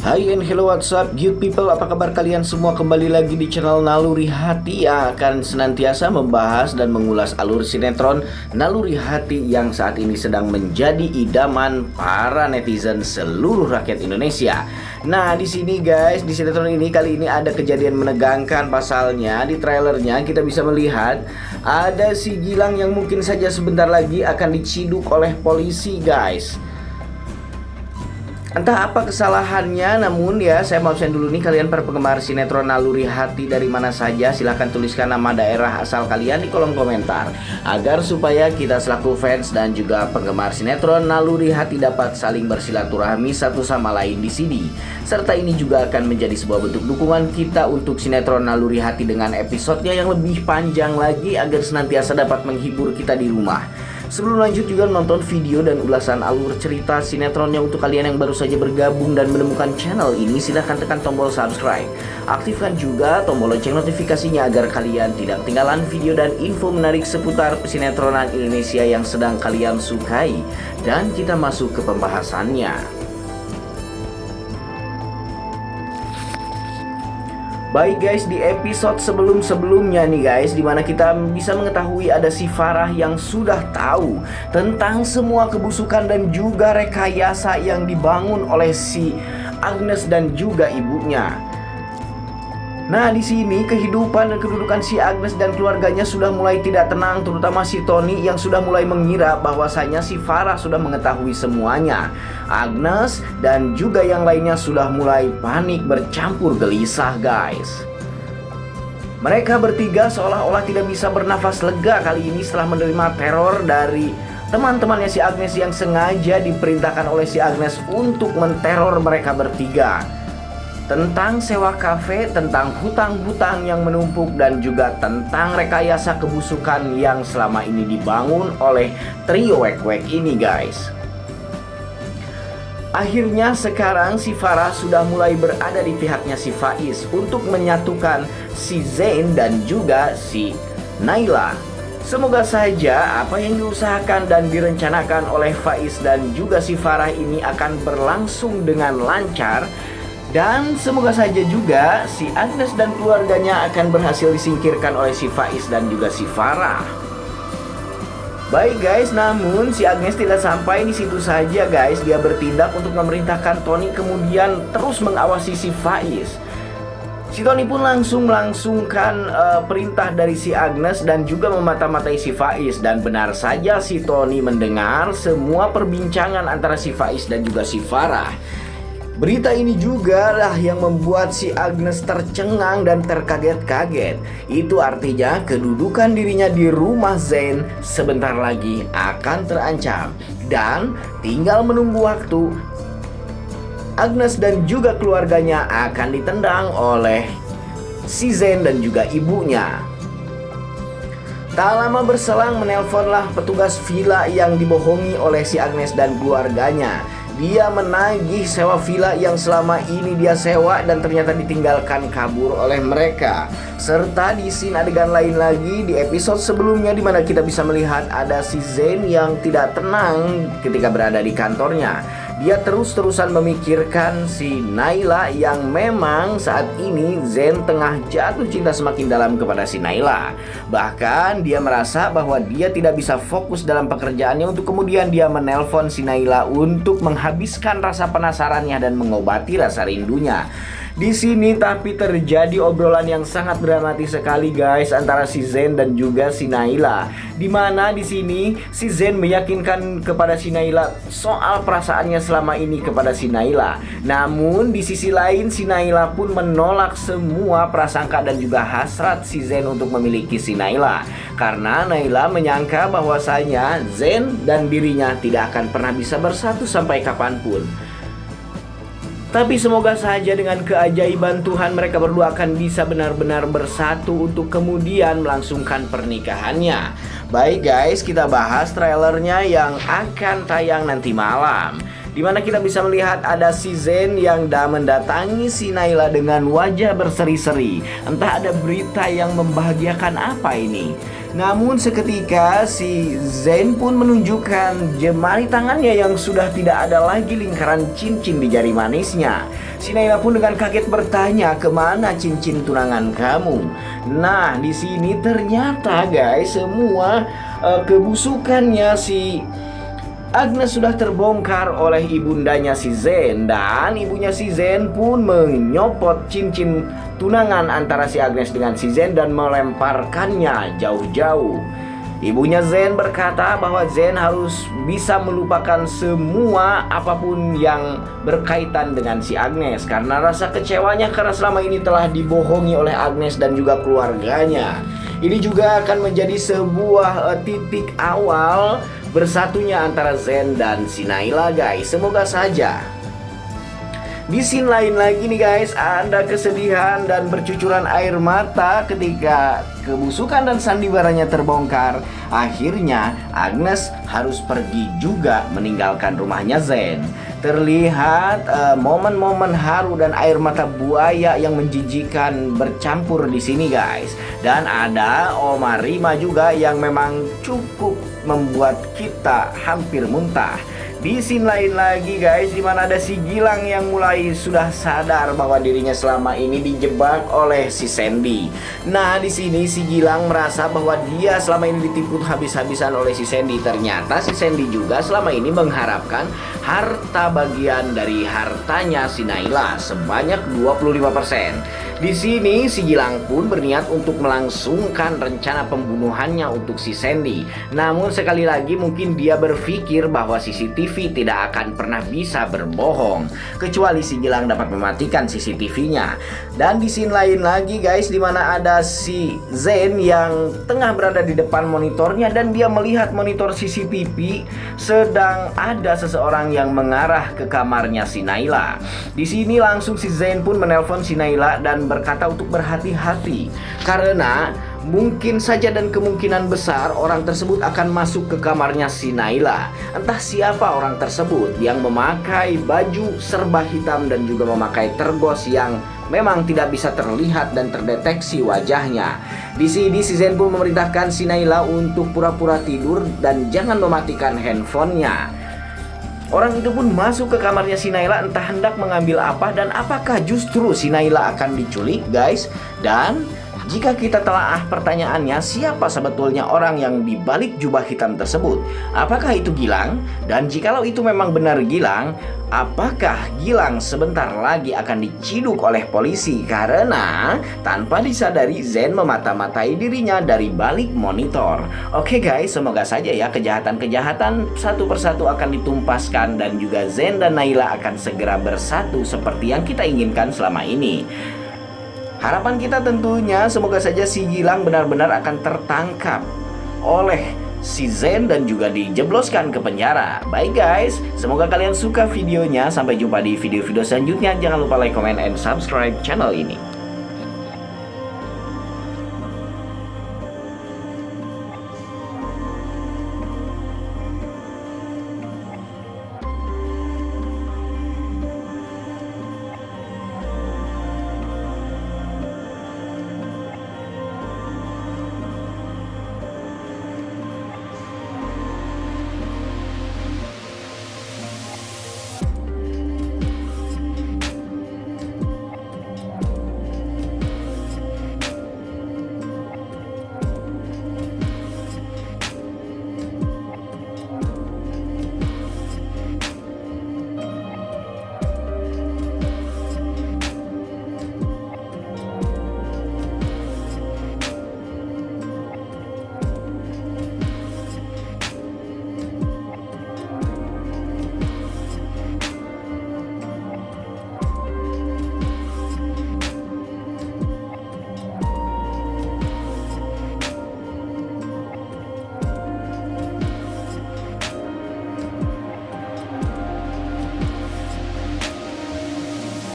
Hai and hello, what's up good people, apa kabar kalian semua? Kembali lagi di channel Naluri Hati yang akan senantiasa membahas dan mengulas alur sinetron Naluri Hati yang saat ini sedang menjadi idaman para netizen seluruh rakyat Indonesia. Nah, di sini guys, di sinetron ini kali ini ada kejadian menegangkan. Pasalnya di trailernya kita bisa melihat ada si Gilang yang mungkin saja sebentar lagi akan diciduk oleh polisi guys. Entah apa kesalahannya, namun ya saya mau absen dulu nih kalian para penggemar sinetron Naluri Hati dari mana saja. Silahkan tuliskan nama daerah asal kalian di kolom komentar, agar supaya kita selaku fans dan juga penggemar sinetron Naluri Hati dapat saling bersilaturahmi satu sama lain di sini. Serta ini juga akan menjadi sebuah bentuk dukungan kita untuk sinetron Naluri Hati dengan episodenya yang lebih panjang lagi, agar senantiasa dapat menghibur kita di rumah. Sebelum lanjut juga nonton video dan ulasan alur cerita sinetronnya, untuk kalian yang baru saja bergabung dan menemukan channel ini, silahkan tekan tombol subscribe. Aktifkan juga tombol lonceng notifikasinya agar kalian tidak ketinggalan video dan info menarik seputar sinetronan Indonesia yang sedang kalian sukai. Dan kita masuk ke pembahasannya. Baik guys, di episode sebelum-sebelumnya nih guys, dimana kita bisa mengetahui ada si Farah yang sudah tahu tentang semua kebusukan dan juga rekayasa yang dibangun oleh si Agnes dan juga ibunya. Nah, di sini kehidupan dan kedudukan si Agnes dan keluarganya sudah mulai tidak tenang, terutama si Tony yang sudah mulai mengira bahwasanya si Farah sudah mengetahui semuanya. Agnes dan juga yang lainnya sudah mulai panik bercampur gelisah guys. Mereka bertiga seolah-olah tidak bisa bernafas lega kali ini setelah menerima teror dari teman-temannya si Agnes yang sengaja diperintahkan oleh si Agnes untuk menteror mereka bertiga. Tentang sewa kafe, tentang hutang-hutang yang menumpuk, dan juga tentang rekayasa kebusukan yang selama ini dibangun oleh trio wek-wek ini guys. Akhirnya sekarang si Farah sudah mulai berada di pihaknya si Faiz untuk menyatukan si Zain dan juga si Naila. Semoga saja apa yang diusahakan dan direncanakan oleh Faiz dan juga si Farah ini akan berlangsung dengan lancar. Dan semoga saja juga si Agnes dan keluarganya akan berhasil disingkirkan oleh si Faiz dan juga si Farah. Baik guys, namun si Agnes tidak sampai di situ saja guys. Dia bertindak untuk memerintahkan Tony kemudian terus mengawasi si Faiz. Si Tony pun langsung melangsungkan perintah dari si Agnes dan juga memata-matai si Faiz. Dan benar saja si Tony mendengar semua perbincangan antara si Faiz dan juga si Farah. Berita ini juga lah yang membuat si Agnes tercengang dan terkaget-kaget. Itu artinya kedudukan dirinya di rumah Zain sebentar lagi akan terancam. Dan tinggal menunggu waktu, Agnes dan juga keluarganya akan ditendang oleh si Zain dan juga ibunya. Tak lama berselang menelponlah petugas villa yang dibohongi oleh si Agnes dan keluarganya. Dia menagih sewa villa yang selama ini dia sewa dan ternyata ditinggalkan kabur oleh mereka. Serta di scene adegan lain lagi di episode sebelumnya, dimana kita bisa melihat ada si Zain yang tidak tenang ketika berada di kantornya. Dia terus-terusan memikirkan si Naila yang memang saat ini Zain tengah jatuh cinta semakin dalam kepada si Naila. Bahkan dia merasa bahwa dia tidak bisa fokus dalam pekerjaannya untuk kemudian dia menelpon si Naila untuk menghabiskan rasa penasarannya dan mengobati rasa rindunya. Di sini tapi terjadi obrolan yang sangat dramatis sekali guys antara si Zain dan juga si Naila. Dimana di sini si Zain meyakinkan kepada si Naila soal perasaannya selama ini kepada si Naila. Namun di sisi lain si Naila pun menolak semua prasangka dan juga hasrat si Zain untuk memiliki si Naila. Karena Naila menyangka bahwasanya Zain dan dirinya tidak akan pernah bisa bersatu sampai kapanpun. Tapi semoga saja dengan keajaiban Tuhan mereka berdua akan bisa benar-benar bersatu untuk kemudian melangsungkan pernikahannya. Baik guys, kita bahas trailernya yang akan tayang nanti malam, dimana kita bisa melihat ada si Zain yang mendatangi si Naila dengan wajah berseri-seri. Entah ada berita yang membahagiakan apa ini. Namun seketika si Zen pun menunjukkan jemari tangannya yang sudah tidak ada lagi lingkaran cincin di jari manisnya. Si Naila pun dengan kaget bertanya, kemana cincin tunangan kamu? Nah, di sini ternyata guys, semua kebusukannya si Agnes sudah terbongkar oleh ibundanya si Zen. Dan ibunya si Zen pun menyopot cincin tunangan antara si Agnes dengan si Zen dan melemparkannya jauh-jauh. Ibunya Zen berkata bahwa Zen harus bisa melupakan semua apapun yang berkaitan dengan si Agnes, karena rasa kecewanya karena selama ini telah dibohongi oleh Agnes dan juga keluarganya. Ini juga akan menjadi sebuah titik awal bersatunya antara Zen dan si Naila guys. Semoga saja. Di scene lain lagi nih guys, ada kesedihan dan bercucuran air mata ketika kebusukan dan sandiwaranya terbongkar. Akhirnya Agnes harus pergi juga meninggalkan rumahnya Zen. Terlihat momen-momen haru dan air mata buaya yang menjijikan bercampur di sini guys. Dan ada Oma Rima juga yang memang cukup membuat kita hampir muntah. Di scene lain lagi guys, dimana ada si Gilang yang mulai sudah sadar bahwa dirinya selama ini dijebak oleh si Sandy. Nah, di sini si Gilang merasa bahwa dia selama ini ditipu habis-habisan oleh si Sandy. Ternyata si Sandy juga selama ini mengharapkan harta bagian dari hartanya si Naila sebanyak 25%. Di sini si Gilang pun berniat untuk melangsungkan rencana pembunuhannya untuk si Sandy. Namun sekali lagi mungkin dia berpikir bahwa CCTV tidak akan pernah bisa berbohong kecuali si Gilang dapat mematikan CCTV-nya. Dan di scene lain lagi guys, dimana ada si Zen yang tengah berada di depan monitornya dan dia melihat monitor CCTV sedang ada seseorang yang mengarah ke kamarnya si Naila. Di sini langsung si Zen pun menelpon si Naila dan berkata untuk berhati-hati karena mungkin saja dan kemungkinan besar orang tersebut akan masuk ke kamarnya si Naila. Entah siapa orang tersebut yang memakai baju serba hitam dan juga memakai tergos yang memang tidak bisa terlihat dan terdeteksi wajahnya. Di sini si Zen pun memerintahkan si Naila untuk pura-pura tidur dan jangan mematikan handphonenya. Orang itu pun masuk ke kamarnya si Naila entah hendak mengambil apa dan apakah justru si Naila akan diculik guys. Dan jika kita telaah pertanyaannya, siapa sebetulnya orang yang dibalik jubah hitam tersebut? Apakah itu Gilang? Dan jikalau itu memang benar Gilang, apakah Gilang sebentar lagi akan diciduk oleh polisi? Karena tanpa disadari Zen memata-matai dirinya dari balik monitor. Oke guys, semoga saja ya kejahatan-kejahatan satu persatu akan ditumpaskan dan juga Zen dan Naila akan segera bersatu seperti yang kita inginkan selama ini. Harapan kita tentunya semoga saja si Gilang benar-benar akan tertangkap oleh si Zen dan juga dijebloskan ke penjara. Baik guys, semoga kalian suka videonya. Sampai jumpa di video-video selanjutnya. Jangan lupa like, comment, and subscribe channel ini.